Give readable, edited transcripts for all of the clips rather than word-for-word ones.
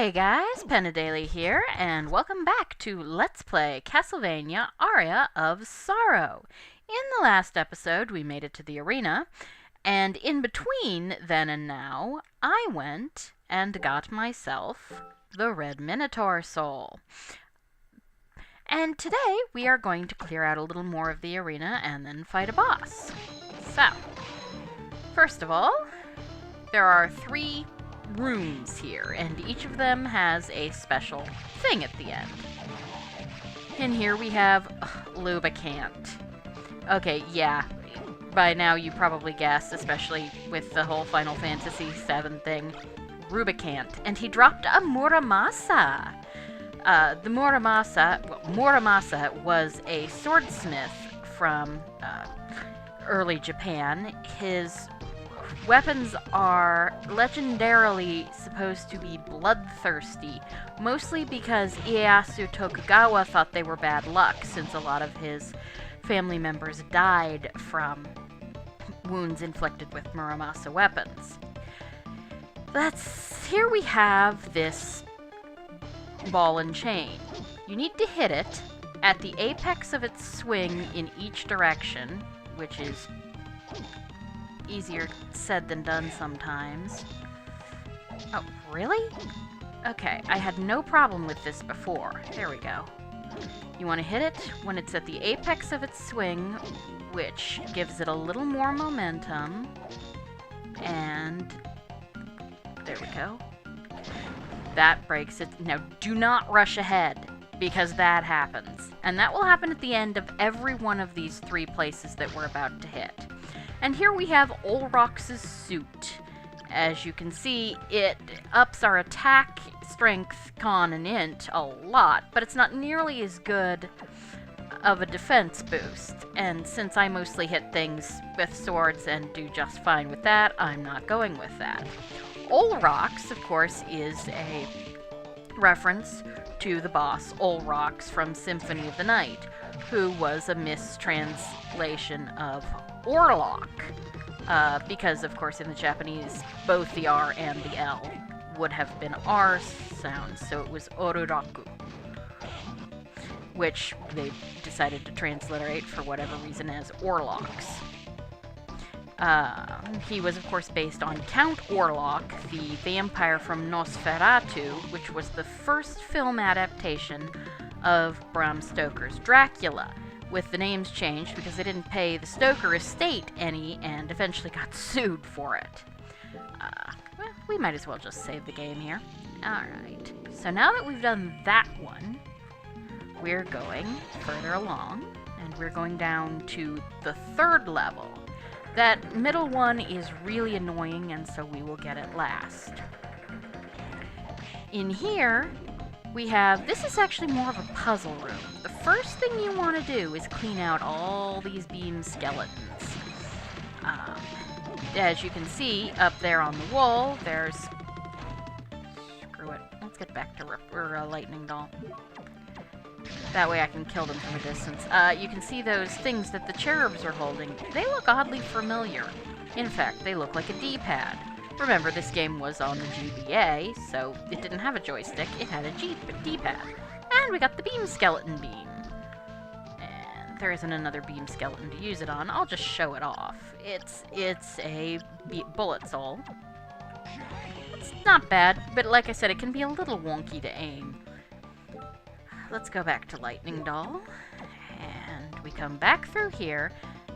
Hey guys, Penadaily here, and welcome back to Let's Play Castlevania Aria of Sorrow. In the last episode, we made it to the arena, and in between then and now, I went and got myself the Red Minotaur Soul. And today, we are going to clear out a little more of the arena and then fight a boss. So, first of all, there are 3 rooms here, and each of them has a special thing at the end. In here we have Lubricant. Okay, yeah, by now you probably guessed, especially with the whole Final Fantasy VII thing. Rubicant, and he dropped a Muramasa. The Muramasa was a swordsmith from early Japan. His weapons are legendarily supposed to be bloodthirsty, mostly because Ieyasu Tokugawa thought they were bad luck, since a lot of his family members died from wounds inflicted with Muramasa weapons. Here we have this ball and chain. You need to hit it at the apex of its swing in each direction, which is easier said than done sometimes. Oh, really? Okay, I had no problem with this before. There we go. You want to hit it when it's at the apex of its swing, which gives it a little more momentum. And there we go. That breaks it. Now, do not rush ahead, because that happens. And that will happen at the end of every one of these 3 places that we're about to hit. And here we have Olrox's suit. As you can see, it ups our attack, strength, con, and int a lot, but it's not nearly as good of a defense boost. And since I mostly hit things with swords and do just fine with that, I'm not going with that. Olrox, of course, is a reference to the boss Olrox from Symphony of the Night, who was a mistranslation of Orlok, because, of course, in the Japanese, both the R and the L would have been R sounds, so it was Oruraku, which they decided to transliterate for whatever reason as Orlox. He was, of course, based on Count Orlok, the vampire from Nosferatu, which was the first film adaptation of Bram Stoker's Dracula, with the names changed because they didn't pay the Stoker estate any and eventually got sued for it. Well, we might as well just save the game here. Alright, so now that we've done that one, we're going further along, and we're going down to the 3rd level. That middle one is really annoying, and so we will get it last. In here, we have, this is actually more of a puzzle room. The first thing you want to do is clean out all these beam skeletons. As you can see, up there on the wall, there's... Screw it. Let's get back to Lightning Doll. That way I can kill them from a distance. You can see those things that the cherubs are holding. They look oddly familiar. In fact, they look like a D-pad. Remember, this game was on the GBA, so it didn't have a joystick, it had a D-pad. And we got the beam skeleton beam. And there isn't another beam skeleton to use it on, I'll just show it off. It's a bullet soul. It's not bad, but like I said, it can be a little wonky to aim. Let's go back to Lightning Doll, and we come back through here.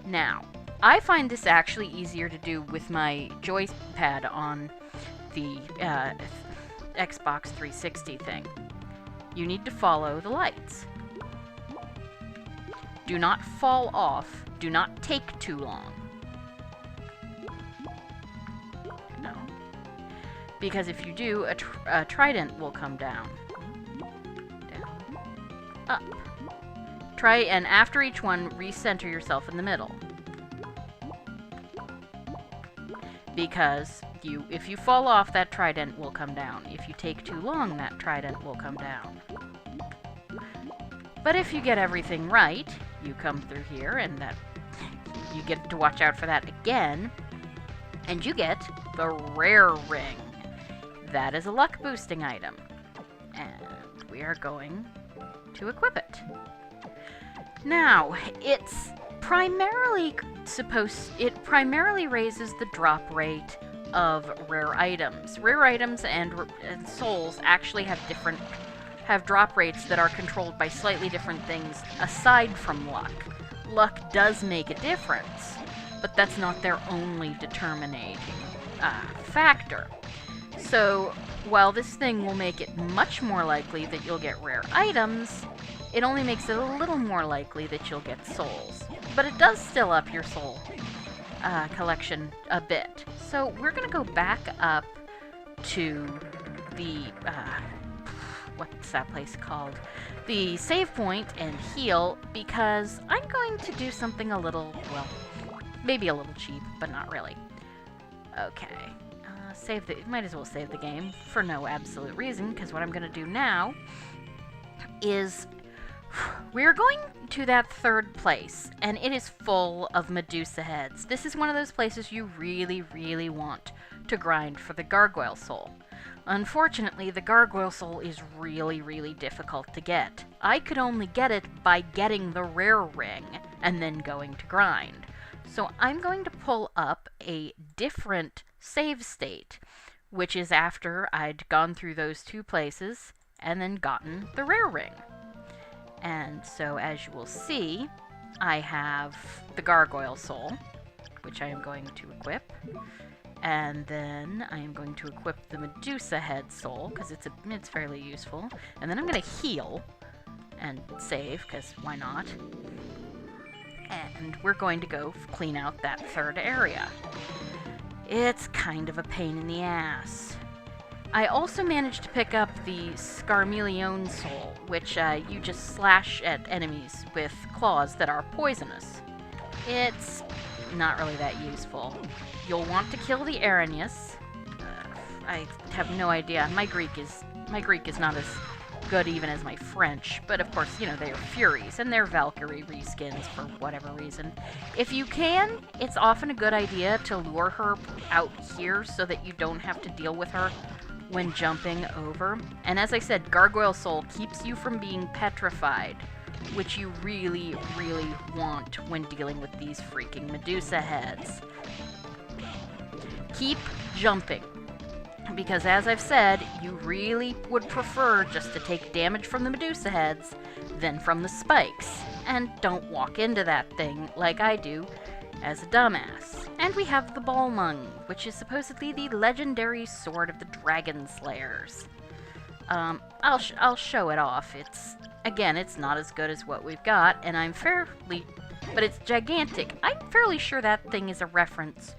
Now, I find this actually easier to do with my joypad on the Xbox 360 thing. You need to follow the lights. Do not fall off. Do not take too long. No. Because if you do, a trident will come down. Up. Try, and after each one, recenter yourself in the middle. Because if you fall off, that trident will come down. If you take too long, that trident will come down. But if you get everything right, you come through here, and that you get to watch out for that again, and you get the rare ring. That is a luck boosting item. And we are going to equip it. Now, it primarily raises the drop rate of rare items. Rare items and souls actually have drop rates that are controlled by slightly different things aside from luck. Luck does make a difference, but that's not their only determining factor. So, while this thing will make it much more likely that you'll get rare items, it only makes it a little more likely that you'll get souls. But it does still up your soul collection a bit. So we're going to go back up to the, what's that place called? The save point and heal, because I'm going to do something a little, well, maybe a little cheap, but not really. Okay. Might as well save the game for no absolute reason, because what I'm going to do now is we're going to that third place, and it is full of Medusa heads. This is one of those places you really, really want to grind for the Gargoyle Soul. Unfortunately, the Gargoyle Soul is really, really difficult to get. I could only get it by getting the rare ring and then going to grind. So I'm going to pull up a different save state, which is after I'd gone through those two places and then gotten the rare ring. And so, as you will see, I have the Gargoyle Soul, which I am going to equip. And then I am going to equip the Medusa Head Soul, because it's fairly useful. And then I'm going to heal and save, because why not? And we're going to go clean out that third area. It's kind of a pain in the ass. I also managed to pick up the Scarmeleon Soul, which you just slash at enemies with claws that are poisonous. It's not really that useful. You'll want to kill the Aranius. I have no idea. My Greek is not as good even as my French, but of course, you know, they are Furies, and they're Valkyrie reskins for whatever reason. If you can, it's often a good idea to lure her out here so that you don't have to deal with her when jumping over. And as I said, Gargoyle Soul keeps you from being petrified, which you really, really want when dealing with these freaking Medusa heads. Keep jumping, because as I've said, you really would prefer just to take damage from the Medusa heads than from the spikes. And don't walk into that thing like I do as a dumbass. And we have the Bling, which is supposedly the legendary sword of the Dragon Slayers. I'll show it off. It's not as good as what we've got, and but it's gigantic. I'm fairly sure that thing is a reference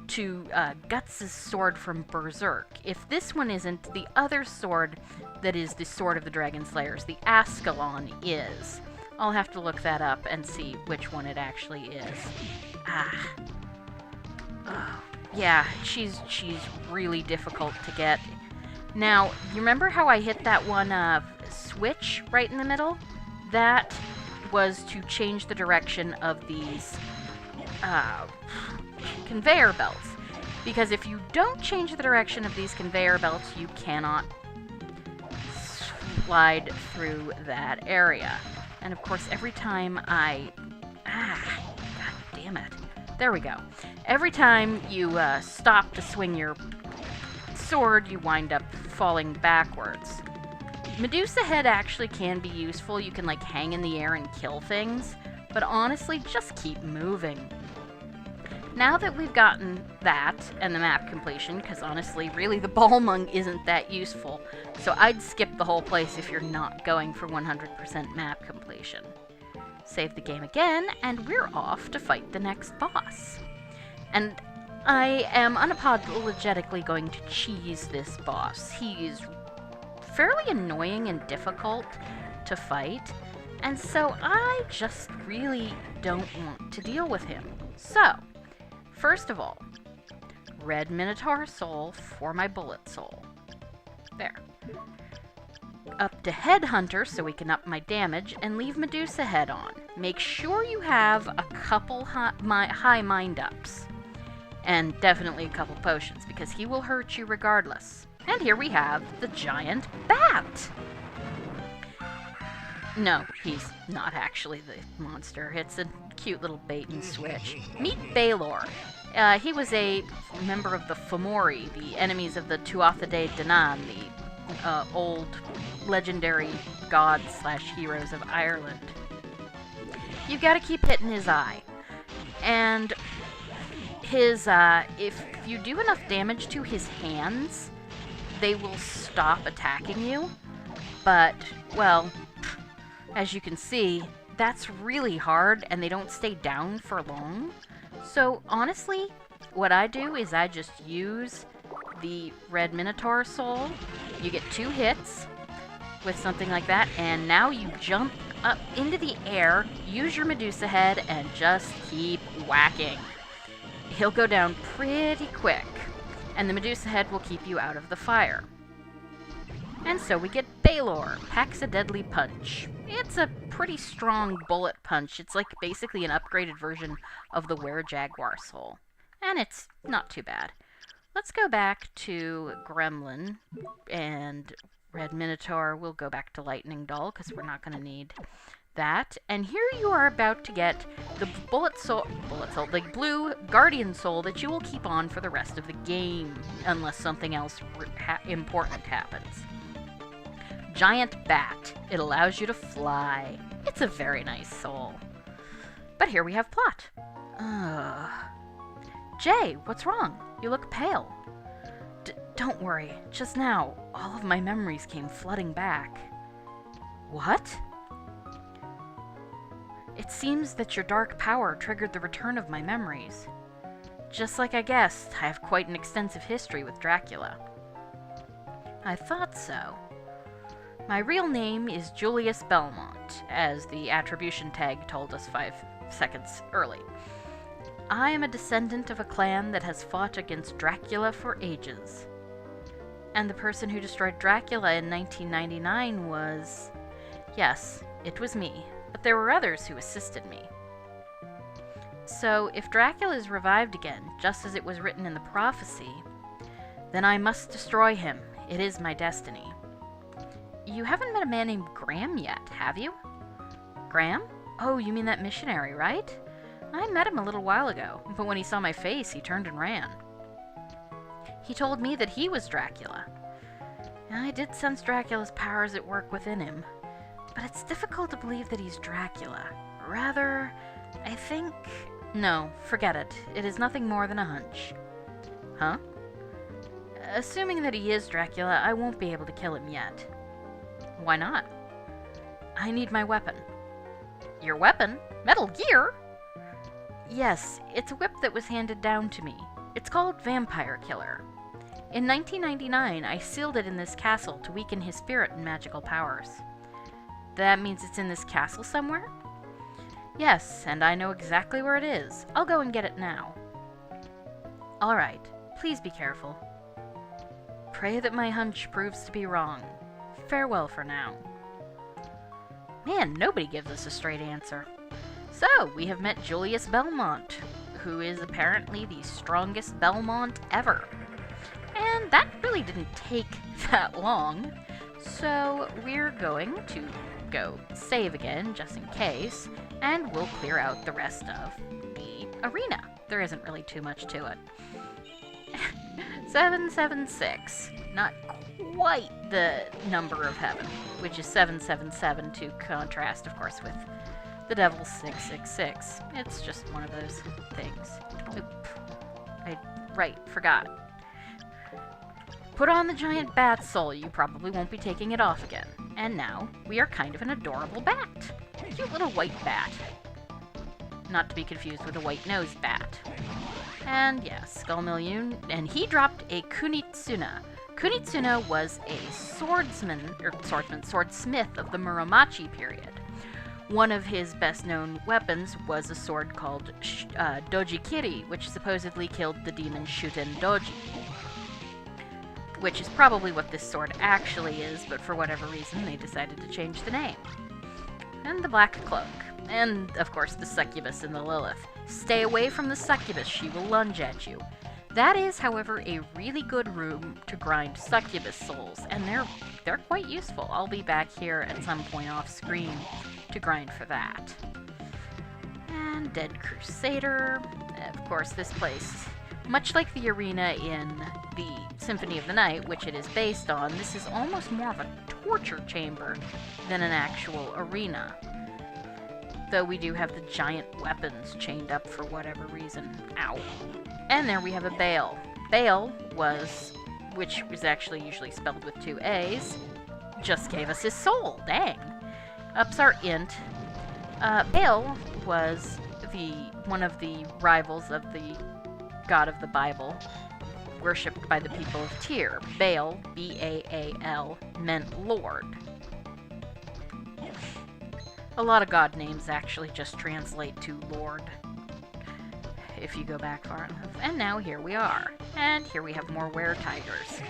to Guts' sword from Berserk. If this one isn't, the other sword that is the sword of the Dragon Slayers, the Ascalon, is. I'll have to look that up and see which one it actually is. Yeah, she's really difficult to get. Now, you remember how I hit that one switch right in the middle? That was to change the direction of these conveyor belts. Because if you don't change the direction of these conveyor belts, you cannot slide through that area. And of course, every time God damn it. There we go. Every time you stop to swing your sword, you wind up falling backwards. Medusa Head actually can be useful. You can, like, hang in the air and kill things. But honestly, just keep moving. Now that we've gotten that and the map completion, because honestly, really, the Bling isn't that useful. So I'd skip the whole place if you're not going for 100% map completion. Save the game again, and we're off to fight the next boss. And I am unapologetically going to cheese this boss. He is fairly annoying and difficult to fight, and so I just really don't want to deal with him. So, first of all, red Minotaur Soul for my Bullet Soul. There. Up to Headhunter so we can up my damage, and leave Medusa Head on. Make sure you have a couple high mind ups. And definitely a couple potions, because he will hurt you regardless. And here we have the giant bat. No, he's not actually the monster. It's a cute little bait and switch. Meet Baylor. He was a member of the Fomori, the enemies of the Tuatha De Danann, the old legendary gods/heroes of Ireland. You've got to keep hitting his eye. And his, if you do enough damage to his hands, they will stop attacking you. But, well, as you can see, that's really hard, and they don't stay down for long. So, honestly, what I do is I just use the Red Minotaur Soul. You get 2 hits with something like that, and now you jump up into the air, use your Medusa head, and just keep whacking. He'll go down pretty quick, and the Medusa head will keep you out of the fire. And so we get Baylor, packs a deadly punch. It's a pretty strong bullet punch. It's like basically an upgraded version of the Were-Jaguar Soul. And it's not too bad. Let's go back to Gremlin and Red Minotaur. We'll go back to Lightning Doll because we're not going to need that. And here you are about to get the the blue Guardian Soul that you will keep on for the rest of the game, unless something else important happens. Giant Bat. It allows you to fly. It's a very nice soul. But here we have plot. Jay, what's wrong? You look pale. Don't worry. Just now, all of my memories came flooding back. What? It seems that your dark power triggered the return of my memories. Just like I guessed, I have quite an extensive history with Dracula. I thought so. My real name is Julius Belmont, as the attribution tag told us 5 seconds early. I am a descendant of a clan that has fought against Dracula for ages. And the person who destroyed Dracula in 1999 was... Yes, it was me, but there were others who assisted me. So, if Dracula is revived again, just as it was written in the prophecy, then I must destroy him. It is my destiny. You haven't met a man named Graham yet, have you? Graham? Oh, you mean that missionary, right? I met him a little while ago, but when he saw my face, he turned and ran. He told me that he was Dracula. I did sense Dracula's powers at work within him, but it's difficult to believe that he's Dracula. Rather, I think... No, forget it. It is nothing more than a hunch. Huh? Assuming that he is Dracula, I won't be able to kill him yet. Why not? I need my weapon. Your weapon? Metal Gear? Yes, it's a whip that was handed down to me. It's called Vampire Killer. In 1999, I sealed it in this castle to weaken his spirit and magical powers. That means it's in this castle somewhere? Yes, and I know exactly where it is. I'll go and get it now. Alright, please be careful. Pray that my hunch proves to be wrong. Farewell for now. Man, nobody gives us a straight answer. So, we have met Julius Belmont, who is apparently the strongest Belmont ever. And that really didn't take that long. So, we're going to go save again, just in case, and we'll clear out the rest of the arena. There isn't really too much to it. 776. Not quite the number of heaven, which is 777, to contrast, of course, with the devil's 666. It's just one of those things. Oop. Forgot. Put on the giant bat soul. You probably won't be taking it off again. And now, we are kind of an adorable bat. Cute little white bat. Not to be confused with a white-nosed bat. And yes, Skullmillion, and he dropped a Kunitsuna. Kunitsuna was a swordsmith of the Muromachi period. One of his best-known weapons was a sword called Dojikiri, which supposedly killed the demon Shuten Doji. Which is probably what this sword actually is, but for whatever reason they decided to change the name. And the Black Cloak. And, of course, the Succubus and the Lilith. Stay away from the Succubus, she will lunge at you. That is, however, a really good room to grind succubus souls, and they're quite useful. I'll be back here at some point off screen to grind for that. And Dead Crusader. Of course, this place, much like the arena in the Symphony of the Night, which it is based on, this is almost more of a torture chamber than an actual arena. Though we do have the giant weapons chained up for whatever reason. Ow. And there we have a Baal. Baal was, which was actually usually spelled with 2 A's, just gave us his soul. Dang. Ups our int. Baal was one of the rivals of the god of the Bible, worshipped by the people of Tyr. Baal, B-A-A-L, meant Lord. A lot of god names actually just translate to Lord, if you go back far enough. And now here we are. And here we have more were-tigers.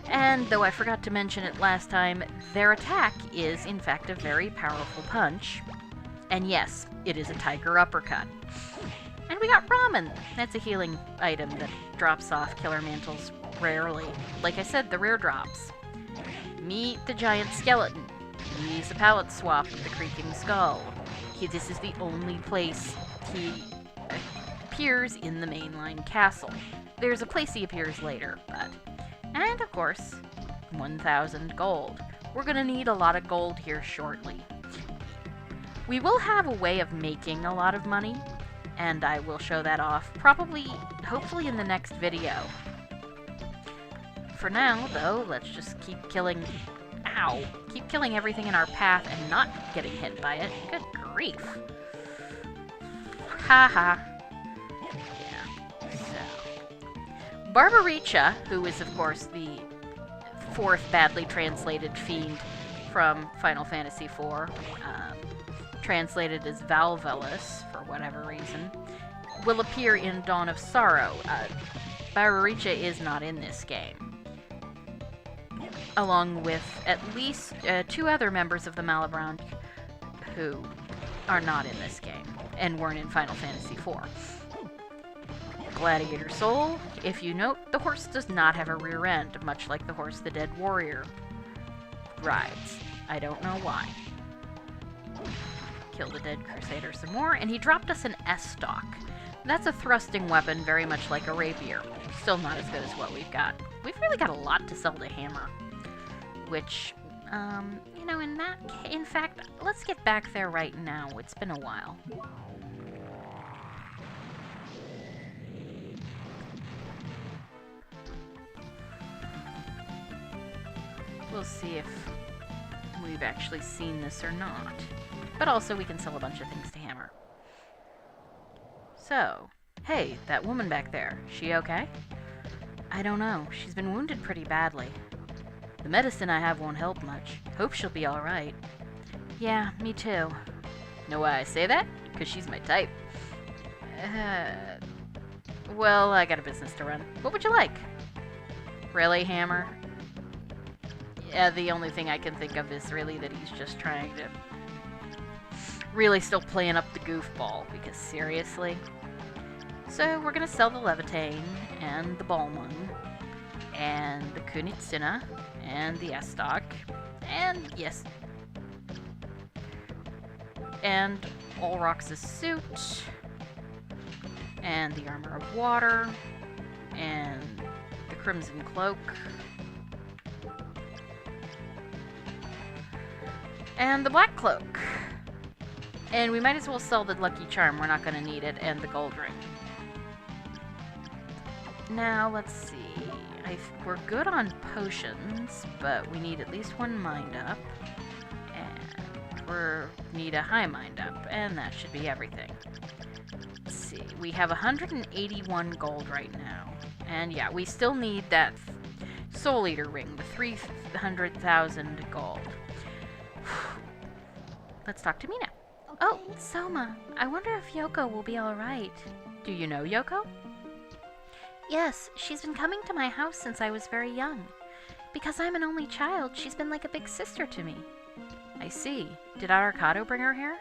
And though I forgot to mention it last time, their attack is in fact a very powerful punch. And yes, it is a tiger uppercut. And we got ramen! That's a healing item that drops off killer mantles rarely. Like I said, the rare drops. Meet the giant skeleton. He's a palette swap with the creaking skull. This is the only place he appears in the mainline castle. There's a place he appears later, but... And, of course, 1,000 gold. We're gonna need a lot of gold here shortly. We will have a way of making a lot of money, and I will show that off, hopefully in the next video. For now, though, let's just keep killing... Ow! Keep killing everything in our path and not getting hit by it. Good grief. Haha. Yeah. So. Barbaricha, who is, of course, the 4th badly translated fiend from Final Fantasy IV, translated as Valvelis, for whatever reason, will appear in Dawn of Sorrow. Barbaricha is not in this game, along with at least 2 other members of the Malibran who are not in this game and weren't in Final Fantasy IV. Gladiator Soul. If you note, the horse does not have a rear end, much like the horse the Dead Warrior rides. I don't know why. Kill the Dead Crusader some more, and he dropped us an S-stock. That's a thrusting weapon, very much like a rapier. Still not as good as what we've got. We've really got a lot to sell to Hammer. Which, you know, in fact, let's get back there right now. It's been a while. We'll see if we've actually seen this or not. But also, we can sell a bunch of things to Hammer. So, hey, that woman back there, she okay? I don't know. She's been wounded pretty badly. The medicine I have won't help much. Hope she'll be alright. Yeah, me too. Know why I say that? Because she's my type. Well, I got a business to run. What would you like? Really, Hammer? Yeah, the only thing I can think of is really that he's just trying to... really still playing up the goofball, because seriously? So, we're gonna sell the Levitane, and the Balmung, and the Kunitsina, and the S-stock, and, yes, and Olrox's suit, and the Armor of Water, and the Crimson Cloak, and the Black Cloak. And we might as well sell the Lucky Charm, we're not going to need it, and the Gold Ring. Now, let's see. We're good on potions, but we need at least 1 mind up. And we need a high mind up, and that should be everything. Let's see. We have 181 gold right now. And yeah, we still need that Soul Eater ring, the 300,000 gold. Let's talk to Mina. Oh, Soma, I wonder if Yoko will be alright. Do you know Yoko? Yes, she's been coming to my house since I was very young. Because I'm an only child, she's been like a big sister to me. I see. Did Arcado bring her here?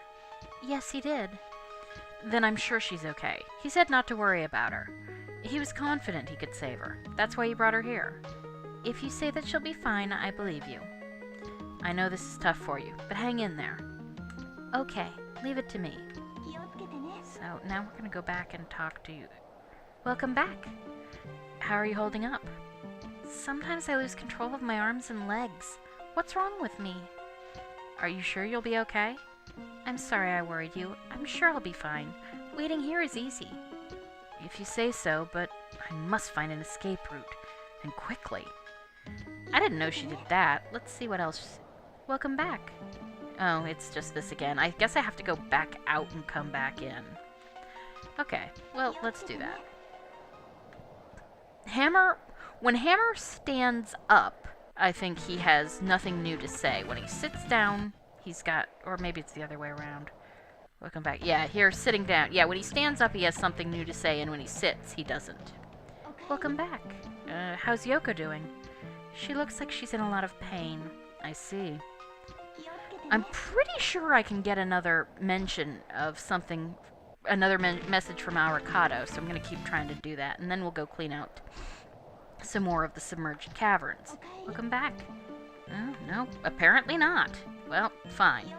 Yes, he did. Then I'm sure she's okay. He said not to worry about her. He was confident he could save her. That's why he brought her here. If you say that she'll be fine, I believe you. I know this is tough for you, but hang in there. Okay, leave it to me. So now we're gonna go back and talk to you. Welcome back. How are you holding up? Sometimes I lose control of my arms and legs. What's wrong with me? Are you sure you'll be okay? I'm sorry I worried you. I'm sure I'll be fine. Waiting here is easy. If you say so, but I must find an escape route. And quickly. I didn't know she did that. Let's see what else. Welcome back. Oh, it's just this again. I guess I have to go back out and come back in. Okay, well, let's do that. When Hammer stands up, I think he has nothing new to say. When he sits down, he's got, or maybe it's the other way around. Welcome back. Yeah, here, sitting down. Yeah, when he stands up, he has something new to say, and when he sits, he doesn't. Welcome back. How's Yoko doing? She looks like she's in a lot of pain. I see. I'm pretty sure I can get another mention of something, another message from Avocado, so I'm going to keep trying to do that, and then we'll go clean out some more of the submerged caverns. Welcome back. No, apparently not. Well, fine.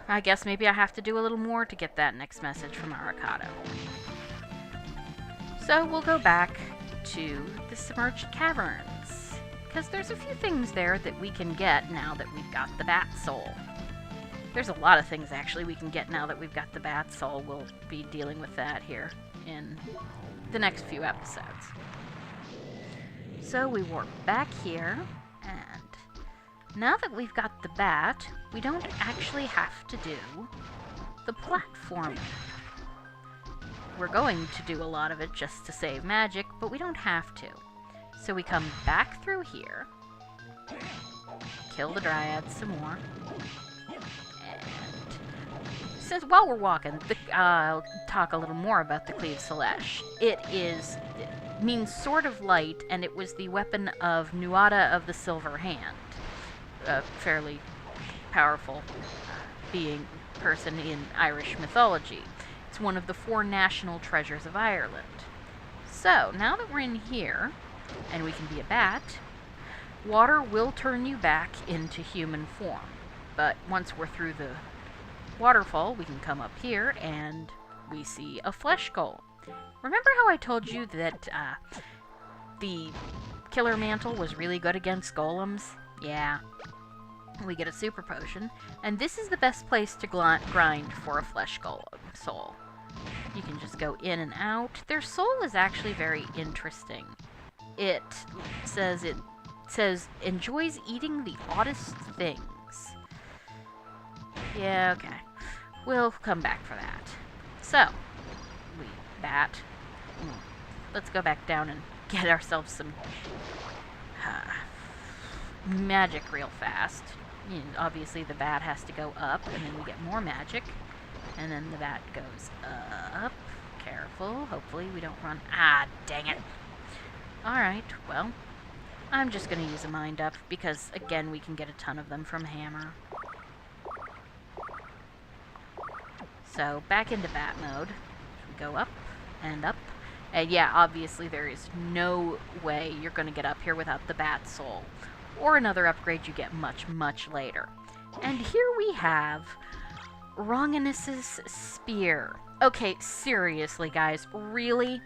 I guess maybe I have to do a little more to get that next message from Avocado. So we'll go back to the submerged caverns, because there's a few things there that we can get now that we've got the Bat Soul. There's a lot of things, actually, we can get now that we've got the Bat Soul. We'll be dealing with that here in the next few episodes. So we warp back here, and now that we've got the bat, we don't actually have to do the platform. We're going to do a lot of it just to save magic, but we don't have to. So we come back through here, kill the Dryads some more, and since while we're walking, I'll talk a little more about the Cleave Celeste. It means Sword of Light, and it was the weapon of Nuada of the Silver Hand, a fairly powerful person in Irish mythology. It's one of the 4 national treasures of Ireland. So, now that we're in here, and we can be a bat, water will turn you back into human form. But once we're through the waterfall, we can come up here, and we see a flesh golem. Remember how I told you that the Killer Mantle was really good against golems? Yeah. We get a super potion, and this is the best place to grind for a flesh golem soul. You can just go in and out. Their soul is actually very interesting. It says enjoys eating the oddest things. Yeah, okay. We'll come back for that. So, we bat. Let's go back down and get ourselves some magic real fast. You know, obviously the bat has to go up, and then we get more magic. And then the bat goes up. Careful. Hopefully we don't run. Ah, dang it. Alright, well, I'm just going to use a mind up, because, again, we can get a ton of them from Hammer. So, back into bat mode. We go up and up. And yeah, obviously there is no way you're going to get up here without the Bat Soul, or another upgrade you get much, much later. And here we have Ronginus's Spear. Okay, seriously, guys, really?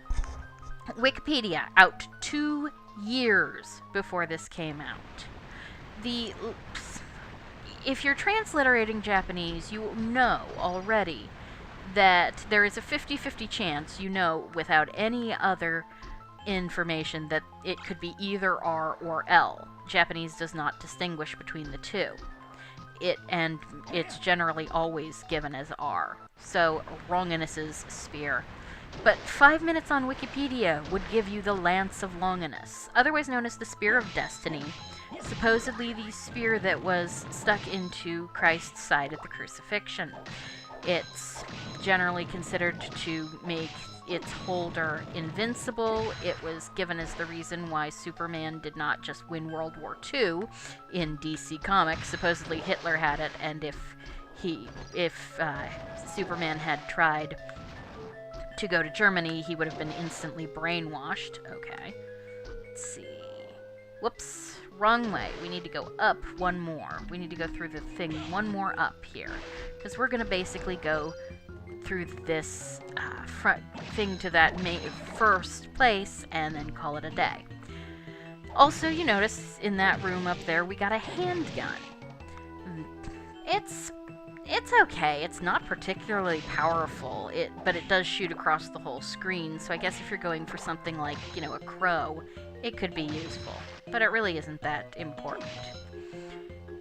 Wikipedia, out 2 years before this came out. If you're transliterating Japanese, you know already that there is a 50-50 chance, you know, without any other information, that it could be either R or L. Japanese does not distinguish between the two. It's generally always given as R. So, Ronginus's Spear. But 5 minutes on Wikipedia would give you the Lance of Longinus, otherwise known as the Spear of Destiny, supposedly the spear that was stuck into Christ's side at the crucifixion. It's generally considered to make its holder invincible. It was given as the reason why Superman did not just win World War II in DC Comics. Supposedly Hitler had it, and if Superman had tried to go to Germany, he would have been instantly brainwashed. Okay. Let's see. Whoops. Wrong way. We need to go up one more. We need to go through the thing one more up here. Because we're going to basically go through this front thing to that first place and then call it a day. Also, you notice in that room up there, we got a handgun. It's okay. It's not particularly powerful, but it does shoot across the whole screen, so I guess if you're going for something like, you know, a crow, it could be useful. But it really isn't that important.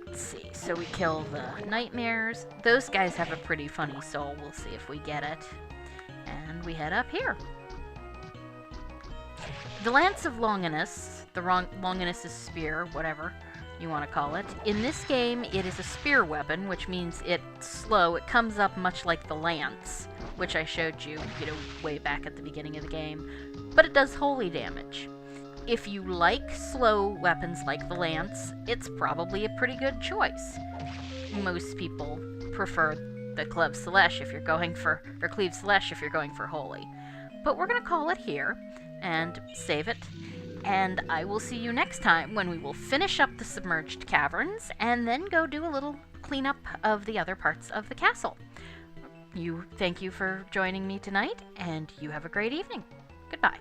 Let's see. So we kill the nightmares. Those guys have a pretty funny soul. We'll see if we get it. And we head up here. The Lance of Longinus, Longinus' spear, whatever you want to call it. In this game, it is a spear weapon, which means it's slow. It comes up much like the lance, which I showed you, way back at the beginning of the game. But it does holy damage. If you like slow weapons like the lance, it's probably a pretty good choice. Most people prefer the Cleve Celeste if you're going for, or Cleve Celeste if you're going for holy. But we're going to call it here and save it. And I will see you next time when we will finish up the submerged caverns and then go do a little cleanup of the other parts of the castle. Thank you for joining me tonight, and you have a great evening. Goodbye.